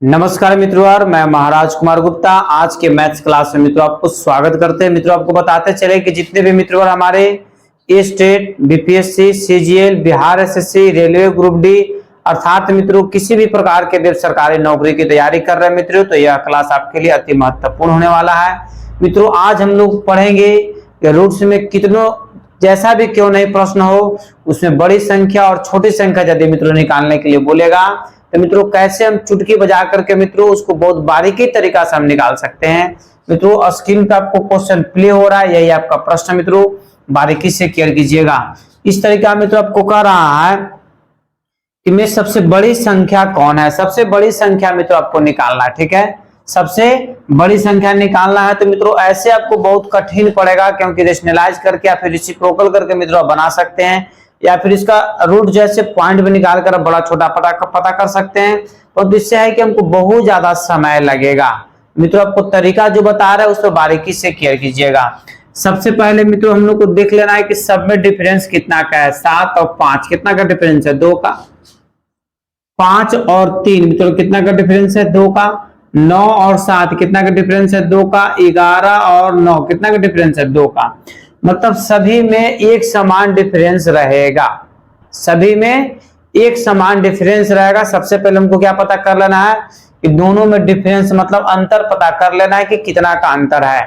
नमस्कार मित्रों, और मैं महाराज कुमार गुप्ता आज के मैथ्स क्लास में मित्रों आपको स्वागत करते हैं। मित्रों आपको बताते चले कि जितने भी मित्रों हमारे state, BPSC, CGL, Bihar SSC, railway group D अर्थात मित्रों किसी भी प्रकार के भी सरकारी नौकरी की तैयारी कर रहे हैं मित्रों, तो यह क्लास आपके लिए अति महत्वपूर्ण होने वाला है। मित्रों आज हम लोग पढ़ेंगे कि रूट्स में कितनों जैसा भी क्यों नहीं प्रश्न हो उसमें बड़ी संख्या और छोटी संख्या यदि मित्रों निकालने के लिए बोलेगा तो मित्रों कैसे हम चुटकी बजा करके मित्रों उसको बहुत बारीकी तरीका से हम निकाल सकते हैं। मित्रों स्क्रीन पे आपको क्वेश्चन प्ले हो रहा है, यही आपका प्रश्न मित्रों बारीकी से केयर कीजिएगा। इस तरीका मित्रों आपको कह रहा है कि में सबसे बड़ी संख्या कौन है। सबसे बड़ी संख्या मित्रों आपको निकालना है, ठीक है। सबसे बड़ी संख्या निकालना है तो मित्रों ऐसे आपको बहुत कठिन पड़ेगा, क्योंकि रेशनलाइज करके या फिर रेसिप्रोकल करके मित्रों आप बना सकते हैं, या फिर इसका रूट जैसे पॉइंट भी निकाल कर बड़ा छोटा पता कर सकते हैं। तो इससे है कि हमको बहुत ज्यादा समय लगेगा। मित्रों आपको तरीका जो बता रहा है उस पर बारीकी से केयर कीजिएगा। सबसे पहले मित्रों हम लोग को देख लेना है कि सब में डिफरेंस कितना का है। 7 और 5 कितना का डिफरेंस है? 2 का। 5 और 3 मित्रों कितना का डिफरेंस है? 2 का। 9 और 7 कितना का डिफरेंस है? 2 का। 11 और 9 कितना का डिफरेंस है? 2 का। मतलब सभी में एक समान डिफरेंस रहेगा, सभी में एक समान डिफरेंस रहेगा। सबसे पहले हमको क्या पता कर लेना है कि दोनों में डिफरेंस मतलब अंतर पता कर लेना है कि कितना का अंतर है।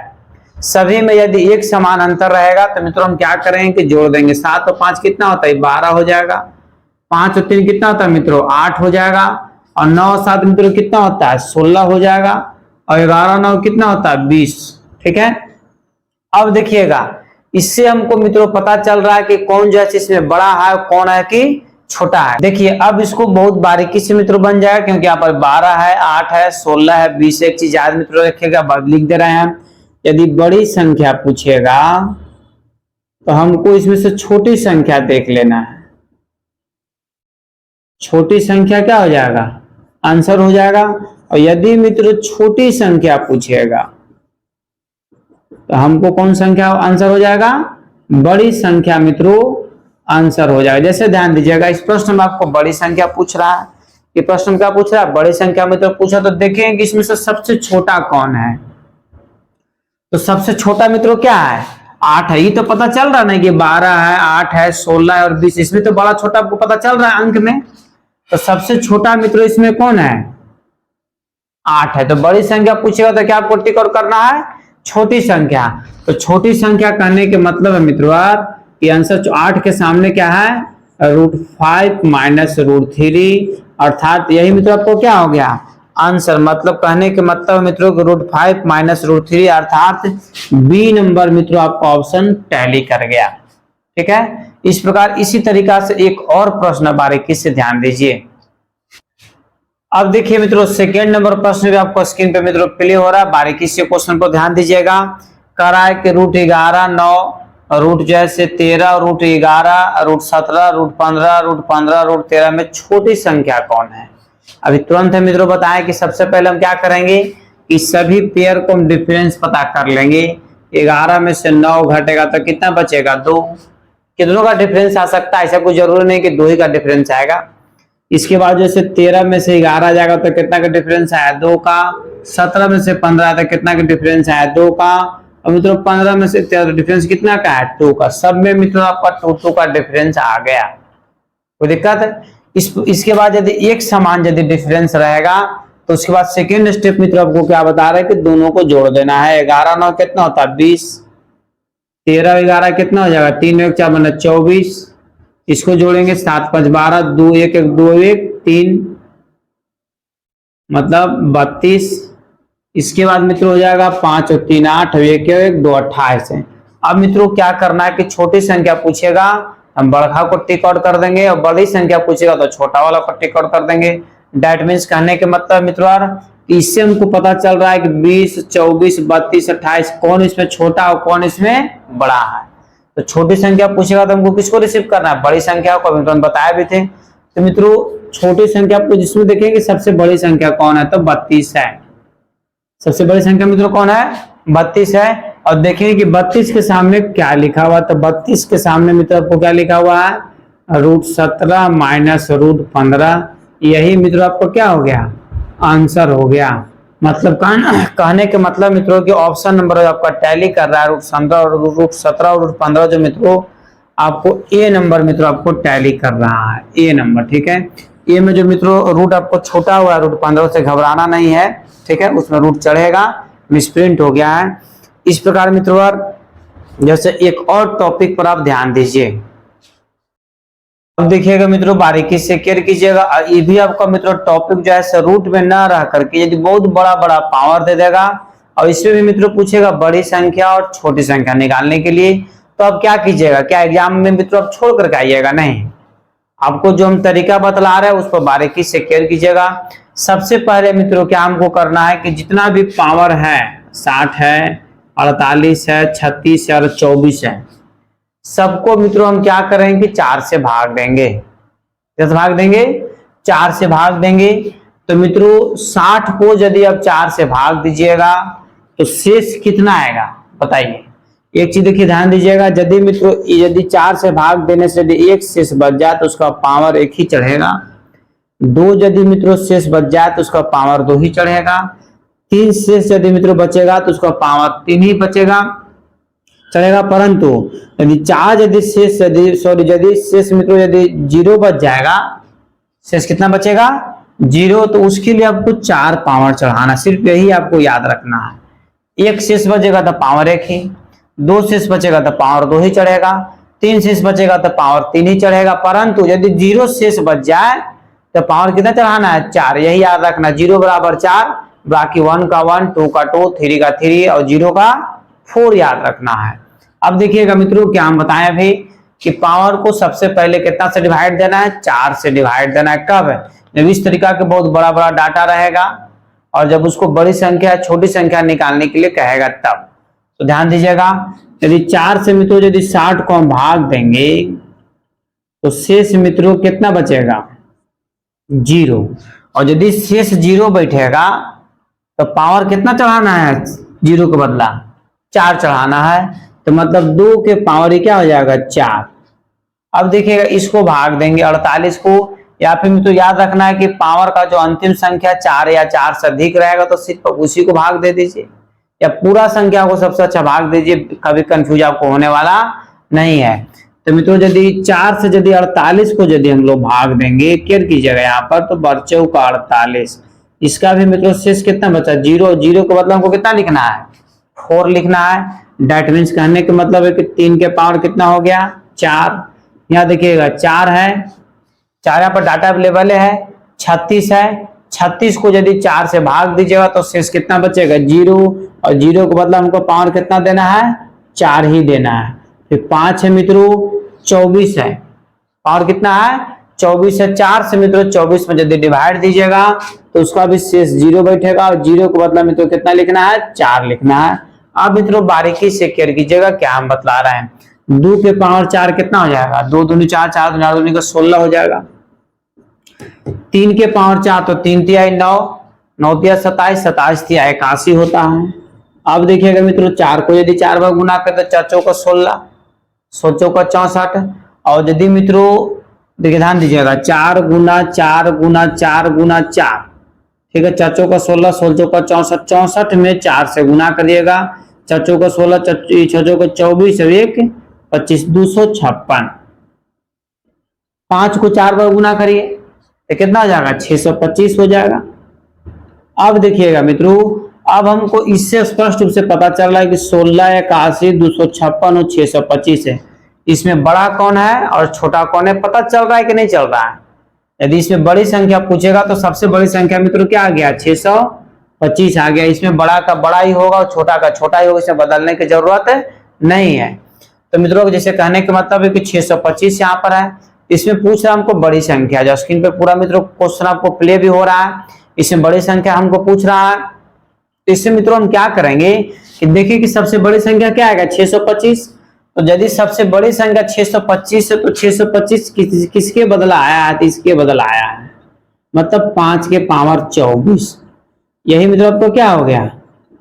सभी में यदि एक समान अंतर रहेगा तो मित्रों हम क्या करेंगे कि जोड़ देंगे। 7 और 5 कितना होता है? 12 हो जाएगा। 5 और 3 कितना होता है मित्रों? 8 हो जाएगा। और 9 और 7 मित्रों कितना होता है? 16 हो जाएगा। और 11 और 9 कितना होता है? 20। ठीक है। अब देखिएगा इससे हमको मित्रों पता चल रहा है कि कौन जो है इसमें बड़ा है, कौन है कि छोटा है। देखिए अब इसको बहुत बारीकी से मित्रों बन जाएगा, क्योंकि यहाँ पर 12 है, 8 है, 16 है, 20। एक चीज याद मित्रों रखिएगा, लिख दे रहे हैं हम। यदि बड़ी संख्या पूछेगा तो हमको इसमें से छोटी संख्या देख लेना है। छोटी संख्या क्या हो जाएगा? आंसर हो जाएगा। और यदि मित्रों छोटी संख्या पूछेगा तो हमको कौन संख्या आंसर हो जाएगा? बड़ी संख्या मित्रों आंसर हो जाएगा। जैसे ध्यान दीजिएगा इस प्रश्न में आपको बड़ी संख्या पूछ रहा है। ये प्रश्न क्या पूछ रहा है? बड़ी संख्या मित्रों पूछा, तो देखें कि इसमें से सबसे छोटा कौन है। तो सबसे छोटा मित्रों क्या है? 8 है। ये तो पता चल रहा है कि 12 है, 8 है, 16 है और 20। इसमें तो बड़ा छोटा आपको पता चल रहा है अंक में। तो सबसे छोटा मित्रों इसमें कौन है? 8 है। तो बड़ी संख्या पूछेगा तो क्या आपको टिक और करना है? छोटी संख्या। तो छोटी संख्या कहने के मतलब है मित्रों कि आंसर 8 के सामने क्या है? √5 माइनस √3, अर्थात यही मित्रों आपको क्या हो गया? आंसर। मतलब कहने के मतलब मित्रों √5 माइनस √3 अर्थात बी नंबर मित्रों आपका ऑप्शन टैली कर गया। ठीक है। इस प्रकार इसी तरीका से एक और प्रश्न बारीकी से ध्यान दीजिए। अब देखिए मित्रों सेकेंड नंबर प्रश्न भी आपको स्क्रीन पे मित्रों प्ले हो रहा है, बारीकी से क्वेश्चन पर ध्यान दीजिएगा। कह रहा है कि √11, 9, रूट जो है से 13, √11, √17, √15, √15, √13 में छोटी संख्या कौन है। अभी तुरंत हम मित्रों बताएं कि सबसे पहले हम क्या करेंगे कि सभी पेयर को हम डिफरेंस पता कर लेंगे। 11 में से 9 घटेगा तो कितना बचेगा? 2। कितनों का डिफरेंस आ सकता है? ऐसा कोई जरूरी नहीं कि 2 ही का डिफरेंस आएगा। इसके बाद जैसे 13 में से 11 जाएगा तो कितना का डिफरेंस आया? 2 का। 17 में से 15 तो कितना का डिफरेंस आया? 2 का। और मित्रों 15 में से 13 डिफरेंस कितना का है? 2 का। सब में मित्रों आपका 2 का डिफरेंस आ गया। कोई दिक्कत है? इसके बाद यदि एक समान यदि डिफरेंस रहेगा तो उसके बाद सेकेंड स्टेप मित्रों आपको क्या बता रहा है कि दोनों को जोड़ देना है। 11 9 कितना होता है? 20। 13 11 कितना हो जाएगा? 3 1 4 बना 24। इसको जोड़ेंगे 7 5 12, 2 1 1 2 1 3 मतलब 32। इसके बाद मित्रों हो जाएगा 5 और 3 8 और 1 1 2 28 है। अब मित्रों क्या करना है कि छोटी संख्या पूछेगा हम बड़ा को टिक आउट कर देंगे, और बड़ी संख्या पूछेगा तो छोटा वाला को टिक आउट कर देंगे। डेट मीन्स कहने के मतलब मित्रों इससे हमको पता चल रहा है कि 20 24 32 28 कौन इसमें छोटा और कौन इसमें बड़ा है। तो छोटी संख्या पूछेगा तो हमको किसको रिसीव करना है? बड़ी संख्या को। मित्रों बताया भी थे। तो मित्रों छोटी संख्या को जिसमें देखेंगे सबसे बड़ी संख्या कौन है तो 32 है। सबसे बड़ी संख्या मित्रों कौन है? 32 है। और देखेंगे कि 32 के सामने क्या लिखा हुआ, तो 32 के सामने मित्रों आपको क्या लिखा हुआ है? √17 माइनस √15। यही मित्रों आपको क्या हो गया? आंसर हो गया। मतलब कहने के मतलब मित्रों कि ऑप्शन नंबर आपका टैली कर रहा है रूट 17 और रूट 15 जो मित्रों आपको ए नंबर मित्रों आपको टैली कर रहा है, ए नंबर। ठीक है, ए में जो मित्रों रूट आपको छोटा हुआ है रूट 15 से घबराना नहीं है। ठीक है, उसमें रूट चढ़ेगा, मिसप्रिंट हो गया है। इस प्रकार मित्रों जैसे एक और टॉपिक पर आप ध्यान दीजिए। अब देखिएगा मित्रों बारीकी से केयर कीजिएगा। ये भी आपका मित्रों टॉपिक जो है रूट में ना रह करके यदि बहुत बड़ा बड़ा पावर दे देगा और इसमें भी मित्रों पूछेगा बड़ी संख्या और छोटी संख्या निकालने के लिए, तो आप क्या कीजिएगा? क्या एग्जाम में मित्रों आप छोड़ करके आइएगा? नहीं, आपको जो हम तरीका बतला रहे हैं उस पर बारीकी से केयर कीजिएगा। सबसे पहले मित्रों क्या हमको करना है कि जितना भी पावर है 60 है, 48 है, 36 है और 24 है, सबको मित्रों हम क्या करेंगे? 4 से भाग देंगे। कैसे भाग देंगे? 4 से भाग देंगे। तो मित्रों 60 को यदि आप 4 से भाग दीजिएगा तो शेष कितना आएगा बताइए? एक चीज देखिए ध्यान दीजिएगा, यदि मित्रों यदि 4 से भाग देने से यदि एक शेष बच जाए तो उसका पावर 1 ही चढ़ेगा। 2 यदि मित्रों शेष बच जाए तो उसका पावर 2 ही चढ़ेगा। 3 शेष यदि मित्रों बचेगा तो उसका पावर 3 ही बचेगा चढ़ेगा। परंतु यदि 4 यदि शेष यदि शेष मित्रों यदि 0 बच जाएगा, शेष कितना बचेगा? 0, तो उसके लिए आपको 4 पावर चढ़ाना, सिर्फ यही आपको याद रखना है। 1 शेष बचेगा तो पावर 1 ही, 2 शेष बचेगा तो पावर 2 ही चढ़ेगा, 3 शेष बचेगा तो पावर 3 ही चढ़ेगा। परंतु यदि 0 शेष बच जाए तो पावर कितना चढ़ाना है? 4, यही याद रखना। 0 बराबर 4, बाकी 1 का 1, 2 का 2, 3 का 3 और 0 का 4 याद रखना है। अब देखिएगा मित्रों क्या हम बताएं अभी कि पावर को सबसे पहले कितना से डिवाइड देना है? 4 से डिवाइड देना है। कब? जब इस तरीका के बहुत बड़ा बड़ा डाटा रहेगा और जब उसको बड़ी संख्या छोटी संख्या निकालने के लिए कहेगा तब। तो ध्यान दीजिएगा, यदि 4 से मित्रों यदि 60 को हम भाग देंगे तो शेष मित्रों कितना बचेगा? 0। और यदि शेष 0 बैठेगा तो पावर कितना चढ़ाना है? 0 के बदला 4 चढ़ाना है। तो मतलब 2 के पावर क्या हो जाएगा? 4। अब देखिएगा इसको भाग देंगे 48 को, या फिर तो याद रखना है कि पावर का जो अंतिम संख्या 4 या 4 से अधिक रहेगा तो सिर्फ उसी को भाग दे दीजिए, या पूरा संख्या को सबसे अच्छा भाग दीजिए, कभी कंफ्यूज आपको होने वाला नहीं है। तो मित्रों यदि 4 से यदि 48 को यदि हम लोग भाग देंगे, केयर कीजिएगा यहाँ पर, तो बच्चों का 48, इसका भी मित्रों शेष कितना बचा? 0। 0 के बदले हमको कितना लिखना है? 4 लिखना है। डेट मीन्स कहने के मतलब है कि 3 के पावर कितना हो गया? 4। यहाँ देखिएगा 4 है, 4 यहाँ पर डाटा अवेलेबल है। 36 है, 36 को यदि 4 से भाग दीजिएगा तो शेष कितना बचेगा? 0। और 0 को बदला हमको पावर कितना देना है? 4 ही देना है। फिर 5 है मित्रों, 24 है, पावर कितना है? 24 है। 4 से मित्रों 24 में यदि डिवाइड दीजिएगा तो उसका भी शेष 0 बैठेगा और 0 को बदला मित्रों कितना लिखना है? 4 लिखना है। अब मित्रों बारीकी से केयर कीजिएगा क्या हम बतला रहे हैं। 2 के पावर 4 कितना हो जाएगा? 2 दूनी 4, 4 दूनी 8, दूनी का 16 हो जाएगा। 3 के पावर 4 तो 3 तिहाई 9, 9 तिहाई 27, 27 तिहाई 81 होता है। अब देखिएगा मित्रों 4 को यदि 4 बार गुना करते तो 4 चौका 16, 16 चौका 64। और यदि मित्रों देखिए ध्यान दीजिएगा 4 गुना 4 गुना 4 गुना 4, ठीक है, 4 चौका 16, 16 चौका 64, 64 में 4 से गुना करिएगा। 4 चौका 16, 6 चौका 24 और 1 25, 256। 5 को 4 बार गुना करिए तो कितना हो जाएगा? 625 हो जाएगा। अब देखिएगा मित्रों, अब हमको इससे स्पष्ट रूप से पता चल रहा है कि 16, 81, 256 और 625 है। इसमें बड़ा कौन है और छोटा कौन है पता चल रहा है कि नहीं चल रहा है? यदि इसमें बड़ी संख्या पूछेगा तो सबसे बड़ी संख्या मित्रों क्या आ गया? 625 आ गया। इसमें बड़ा का बड़ा ही होगा और छोटा का छोटा ही होगा, इसमें बदलने की जरूरत नहीं है। तो मित्रों जैसे कहने का मतलब है कि 625 यहाँ पर है, इसमें पूछ रहा है हमको बड़ी संख्या, जो स्क्रीन पे पूरा मित्रों क्वेश्चन आपको प्ले भी हो रहा है, इसमें बड़ी संख्या हमको पूछ रहा है। तो इससे मित्रों हम क्या करेंगे कि देखिए कि सबसे बड़ी संख्या क्या आएगा? 625। तो यदि सबसे बड़ी संख्या 625 है तो 625 किसके बदला आया है? तो इसके बदला आया है, मतलब 5 के पावर 24। यही मित्रों आपको क्या हो गया?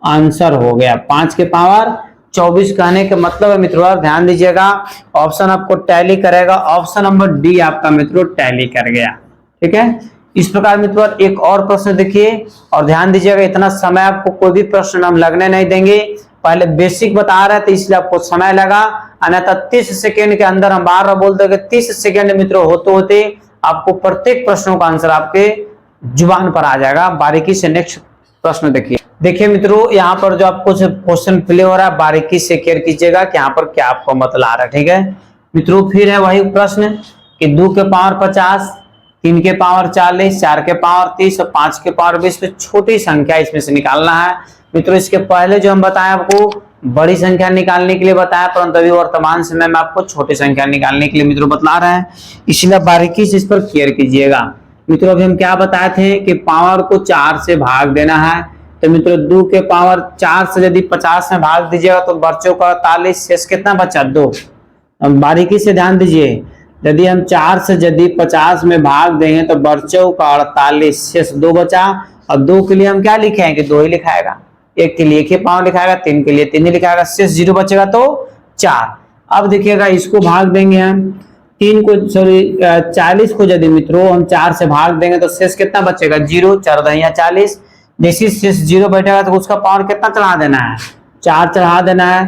आंसर हो गया। 5 के पावर 24 कहने का मतलब है मित्रों, ध्यान दीजिएगा, ऑप्शन आपको टैली करेगा। ऑप्शन नंबर डी आपका मित्रों टैली कर गया। ठीक है, इस प्रकार मित्रों एक और प्रश्न देखिए और ध्यान दीजिएगा, इतना समय आपको कोई भी प्रश्न हम लगने नहीं देंगे। पहले बेसिक बता रहे थे इसलिए आपको समय लगा, अन्यथा 30 सेकेंड के अंदर हम बार बार बोलते हैं कि 30 सेकेंड मित्रों होते होते आपको प्रत्येक प्रश्नों का आंसर आपके जुबान पर आ जाएगा। बारीकी से नेक्स्ट प्रश्न देखिए मित्रों, यहाँ पर जो आपको क्वेश्चन प्ले हो रहा है बारीकी से केयर कीजिएगा कि यहाँ पर क्या आपको मतलब आ रहा है। ठीक है मित्रों, फिर है वही प्रश्न कि 2 के पावर 50, 3 के पावर 40, 4 के पावर 30 और 5 के पावर 20 में छोटी संख्या इसमें से निकालना है। मित्रों इसके पहले जो हम बताएं आपको बड़ी संख्या निकालने के लिए बताया, परंतु अभी वर्तमान समय में आपको छोटी संख्या निकालने के लिए मित्रों बतला रहे हैं, इसलिए बारीकी से इस पर केयर कीजिएगा। मित्रों अभी हम क्या बताए थे कि पावर को 4 से भाग देना है, तो मित्रों 2 के पावर 4 से यदि 50 में भाग दीजिएगा तो बच्चों का 48, शेष कितना बचा 2। बारीकी से ध्यान दीजिए, यदि हम 4 से यदि 50 में भाग देंगे तो बच्चों का 48, शेष 2 बचा, और 2 के लिए हम क्या लिखेंगे कि 2 ही लिखाएगा, 1 के लिए 1 ही पावर लिखाएगा, 3 के लिए 3 ही लिखाएगा, शेष 0 बचेगा तो 4। अब देखिएगा इसको भाग देंगे हम 40 को यदि मित्रों हम 4 से भाग देंगे तो शेष कितना बचेगा 0, 4 दहिया 40। जैसे शेष 0 बैठेगा तो उसका पावर कितना चढ़ा देना है 4 चढ़ा देना है।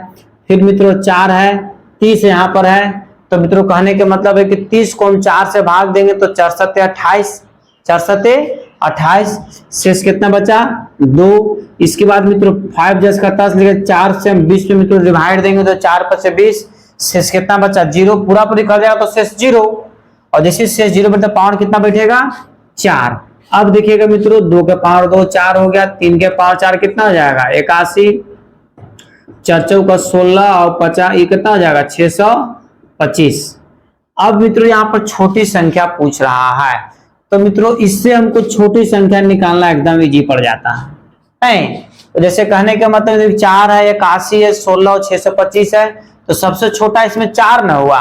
फिर मित्रों 4 है, 30 यहाँ पर है, तो मित्रों कहने के मतलब है कि 30 को हम 4 से भाग देंगे तो 4 सत्ते 28, 4 सत्ते 28, शेष कितना बचा 2। इसके बाद मित्रों 5 जस का 10 लिखे, 4 से हम 20 में मित्रों डिवाइड देंगे तो 4 5 से 20, शेष कितना बचा 0, पूरा पूरी कर जाएगा तो शेष 0, और जैसे शेष 0 बैठा पावर कितना बैठेगा 4। अब देखिएगा मित्रों 2 के पावर 2 4 हो गया, 3 के पावर 4 कितना हो जाएगा 81, 4 चौका 16 और 50 ये कितना हो जाएगा 625। अब मित्रों यहाँ पर छोटी संख्या पूछ रहा है, तो मित्रों इससे हमको छोटी संख्या निकालना एकदम इजी पड़ जाता है। तो जैसे कहने का मतलब 4 है, 81 है, 16 और 625 है, तो सबसे छोटा इसमें 4 न हुआ।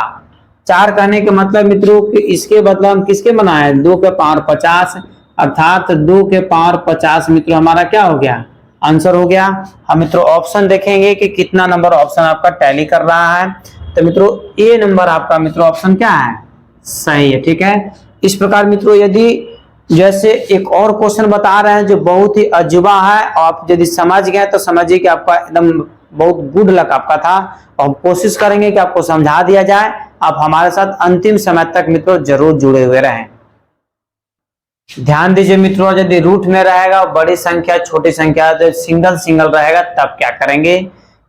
4 कहने के मतलब मित्रों कि इसके बदले हम किसके बनाए 2 के पावर 50, अर्थात 2 के पावर 50 मित्रों हमारा क्या हो गया आंसर हो गया। हम मित्रों ऑप्शन देखेंगे कि कितना नंबर ऑप्शन आपका टैली कर रहा है, तो मित्रों ए नंबर आपका मित्रों ऑप्शन क्या है सही है। ठीक है, इस प्रकार मित्रों यदि जैसे एक और क्वेश्चन बता रहे हैं जो बहुत ही अजूबा है, और आप यदि समझ गए तो समझिए कि आपका एकदम बहुत गुड लक आपका था, और हम कोशिश करेंगे कि आपको समझा दिया जाए। आप हमारे साथ अंतिम समय तक मित्रों जरूर जुड़े हुए रहें। ध्यान दीजिए मित्रों, यदि रूट में रहेगा बड़ी संख्या छोटी संख्या तो सिंगल रहेगा तब क्या करेंगे,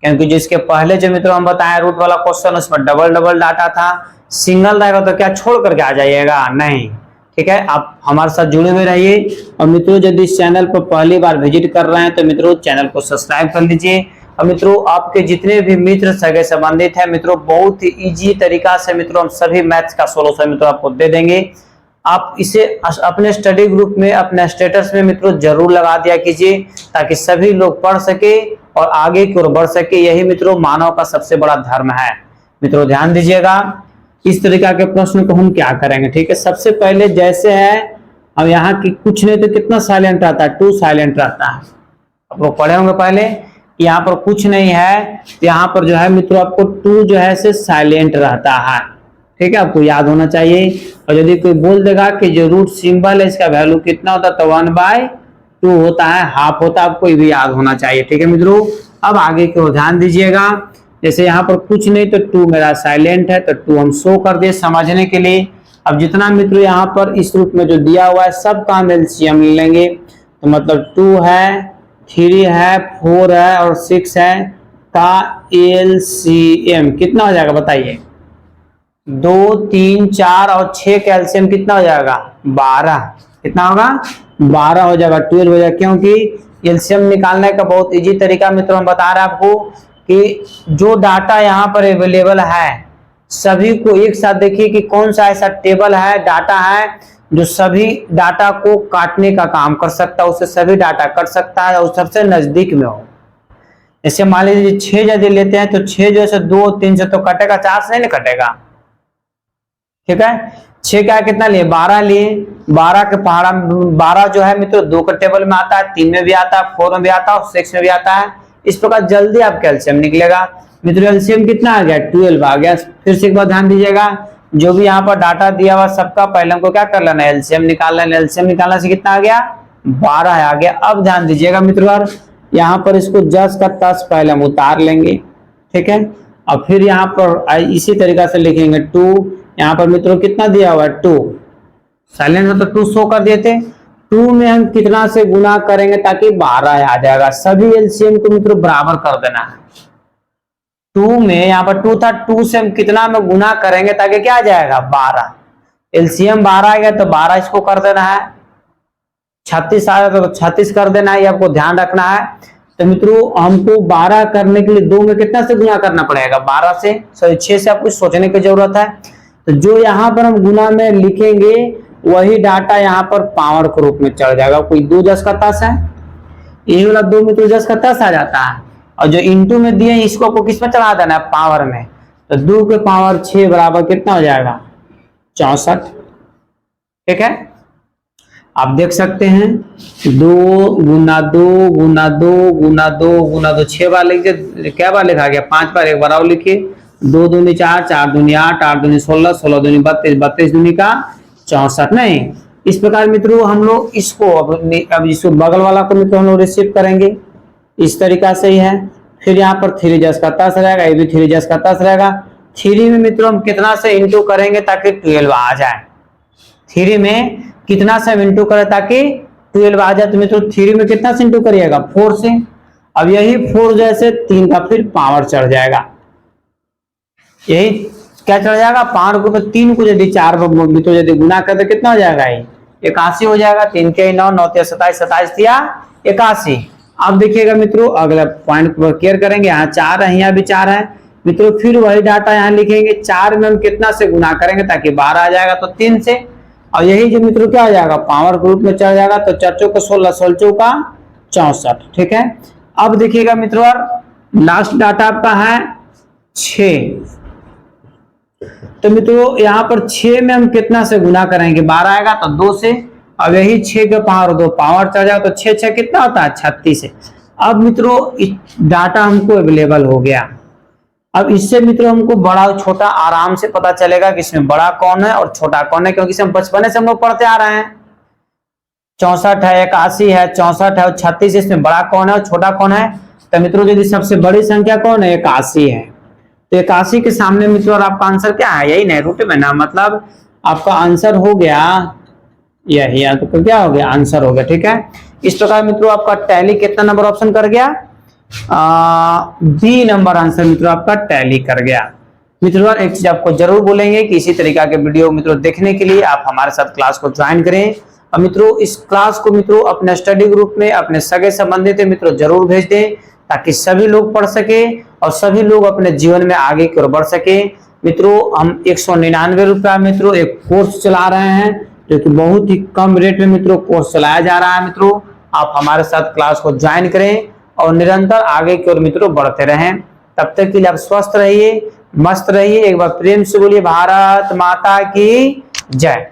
क्योंकि जिसके पहले जो मित्रों हम बताएं रूट वाला क्वेश्चन उसमें डबल डाटा था, सिंगल रहेगा तो क्या छोड़ करके आ जाइएगा नहीं। ठीक है, आप हमारे साथ जुड़े हुए रहिए, और मित्रों यदि इस चैनल पर पहली बार विजिट कर रहे हैं तो मित्रों चैनल को सब्सक्राइब कर लीजिए। और मित्रों आपके जितने भी मित्र सगे संबंधित है मित्रों बहुत ही इजी तरीका से मित्रों हम सभी मैथ्स का सोल्यूशन मित्रों आपको दे देंगे। आप इसे अपने स्टडी ग्रुप में अपने स्टेटस में मित्रों जरूर लगा दिया कीजिए, ताकि सभी लोग पढ़ सके और आगे की ओर बढ़ सके। यही मित्रों मानव का सबसे बड़ा धर्म है। मित्रों ध्यान दीजिएगा, इस तरीका के प्रश्न को हम क्या करेंगे। ठीक है, सबसे पहले जैसे है अब यहाँ की कुछ नहीं तो कितना साइलेंट रहता है 2 साइलेंट रहता है। आप लोग पढ़े होंगे पहले, यहाँ पर कुछ नहीं है तो यहाँ पर जो है मित्रों आपको 2 जो है से साइलेंट रहता है। ठीक है, आपको याद होना चाहिए। और यदि कोई बोल देगा कि जो रूट सिंबल है इसका वैल्यू कितना होता है तो 1/2 होता है, हाफ होता है, आपको ये भी याद होना चाहिए। ठीक है मित्रों, अब आगे की ओर ध्यान दीजिएगा। जैसे यहाँ पर कुछ नहीं तो 2 मेरा साइलेंट है तो 2 हम शो कर दिए समझने के लिए। अब जितना मित्रों यहाँ पर इस रूप में जो दिया हुआ है सब का हम एलसीएम ले लेंगे, तो मतलब 2 है, 3 है, 4 है और 6 है का एलसीएम कितना हो जाएगा बताइए। 2, 3, 4 और 6 का एलसीएम कितना हो जाएगा 12। कितना होगा 12 हो जाएगा, 12 हो जाएगा। क्योंकि एलसीएम निकालने का बहुत इजी तरीका मित्रों हम बता रहे हैं आपको कि जो डाटा यहाँ पर अवेलेबल है सभी को एक साथ देखिए कि कौन सा ऐसा टेबल है डाटा है जो सभी डाटा को काटने का काम कर सकता है, उससे सभी डाटा कट सकता है और सबसे नजदीक में हो। जैसे मान लीजिए 6 यदि लेते हैं तो 6 जो है 2, 3 से तो कटेगा, 4 से नहीं कटेगा। ठीक है, 6 का कितना लिए 12 लिए, 12 के पहाड़ा 12 जो है मित्रों 2 के टेबल में आता है, 3 में भी आता है, 4 में भी आता है और 6 में भी आता है। इस प्रकार जल्दी आपका एलसीएम निकलेगा। मित्रों एलसीएम कितना आ गया 12 आ गया। फिर से एक बार ध्यान दीजिएगा, जो भी यहाँ पर डाटा दिया हुआ सबका पहले हमको क्या कर लेना है, एलसीएम निकाल लेना। एलसीएम निकालने से कितना आ गया, 12 आ गया। अब ध्यान दीजिएगा मित्रों, यहाँ पर इसको 10 का 10 पहले हम उतार लेंगे, ठीक है। और फिर यहाँ पर इसी तरीका से लिखेंगे 2। यहाँ पर मित्रों कितना दिया हुआ है 2, साइलेंट है तो 2 शो कर देते। 2 में हम कितना से गुना करेंगे ताकि 12 आ जाएगा। सभी एलसीएम को मित्रों बराबर कर देना है। 2 में यहाँ पर 2 था, 2 से हम कितना में गुना करेंगे ताकि क्या आ जाएगा 12। एलसीएम 12 आ गया तो 12 इसको कर देना है। 36 आ गया तो 36 कर देना है, ये आपको ध्यान रखना है। तो मित्रों हमको 12 करने के लिए 2 में कितना से गुना करना पड़ेगा, 12 से, सॉरी 6 से आपको सोचने की जरूरत है। तो जो यहाँ पर हम गुना में लिखेंगे वही डाटा यहाँ पर पावर के रूप में चढ़ जाएगा। कोई 2 10 का 10 है, यही वाला 2 मित्रों 10 का 10 आ जाता है। और जो इंटू में दिए इसको आपको किस में चढ़ा देना है, पावर में। तो 2 के पावर 6 बराबर कितना हो जाएगा, 64, ठीक है। आप देख सकते हैं 2 गुना 2 गुना 2 गुना 2 गुना 2, 6 बार लिखिए, क्या बार लिखा गया, 5 बार, एक बार और लिखिए। 2 दूनी 4, 4 दूनी 8, 8 दूनी 16, 16 दूनी 32, 32 दूनी का 64। नहीं, इस प्रकार मित्रों हम लोग इसको अब इसको बगल वाला को मित्रों हम लोग रिसीव करेंगे, इस तरीका से ही है। फिर यहाँ पर 3 10 का 10 रहेगा, ये भी 3 10 का 10 रहेगा। 3 में मित्रों हम कितना से इंटू करेंगे ताकि 12 आ जाए। 3 में कितना से हम इंटू करें ताकि 12 आ जाए। तो मित्रों 3 में कितना से इंटू करिएगा, 4 से। अब यही 4 जैसे 3 का फिर पावर चढ़ जाएगा, यही क्या चढ़ जाएगा, पावर को 3 को यदि 4 मित्रों यदि गुना कर तो कितना हो जाएगा, ये 81 हो जाएगा। 3 के 9, 9 के 27, 27 दिया 81। अब देखिएगा मित्रों अगला पॉइंट पर केयर करेंगे, यहाँ 4 है, यहाँ भी 4 है मित्रों। फिर वही डाटा यहाँ लिखेंगे, 4 में हम कितना से गुना करेंगे ताकि 12 आ जाएगा, तो 3 से। और यही जो मित्रों क्या आ जाएगा, पावर के रूप में चढ़ जाएगा। तो 4 चौका 16, 16 चौका 64, ठीक है। अब देखिएगा मित्रों लास्ट डाटा आपका है 6। तो मित्रों यहाँ पर 6 में हम कितना से गुना करेंगे, 12 आएगा तो 2 से। अब यही 6 के पावर 2 पावर चढ़ जाएगा, तो 6 6 कितना होता है, 36 है। अब मित्रों डाटा हमको अवेलेबल हो गया। अब इससे मित्रों हमको बड़ा और छोटा आराम से पता चलेगा कि इसमें बड़ा कौन है और छोटा कौन है, क्योंकि हम बचपन से हम लोग पढ़ते आ रहे हैं। 64 है, 81 है, 64 है और 36, इसमें बड़ा कौन है और छोटा कौन है। तो मित्रों यदि सबसे बड़ी संख्या कौन है, 81 है। तो 81 के सामने मित्रों आपका आंसर क्या है, यही नहीं रूट में ना, मतलब आपका आंसर हो गया यही, तो क्या हो गया, आंसर हो गया, ठीक है। इस प्रकार मित्रों आपका टैली कितना नंबर ऑप्शन कर गया, बी नंबर आंसर मित्रों आपका टैली कर गया। मित्रों एक चीज आपको जरूर बोलेंगे कि इसी तरीका के वीडियो मित्रों देखने के लिए आप हमारे साथ क्लास को ज्वाइन करें। और मित्रों इस क्लास को मित्रों अपने स्टडी ग्रुप में अपने सगे संबंधित मित्रों जरूर भेज दें, ताकि सभी लोग पढ़ सके और सभी लोग अपने जीवन में आगे की ओर बढ़ सके। मित्रों हम 199 रुपया मित्रों एक कोर्स चला रहे हैं, जो कि बहुत ही कम रेट में मित्रों कोर्स चलाया जा रहा है। मित्रों आप हमारे साथ क्लास को ज्वाइन करें और निरंतर आगे की ओर मित्रों बढ़ते रहें। तब तक के लिए आप स्वस्थ रहिए, मस्त रहिए। एक बार प्रेम से बोलिए भारत माता की जय।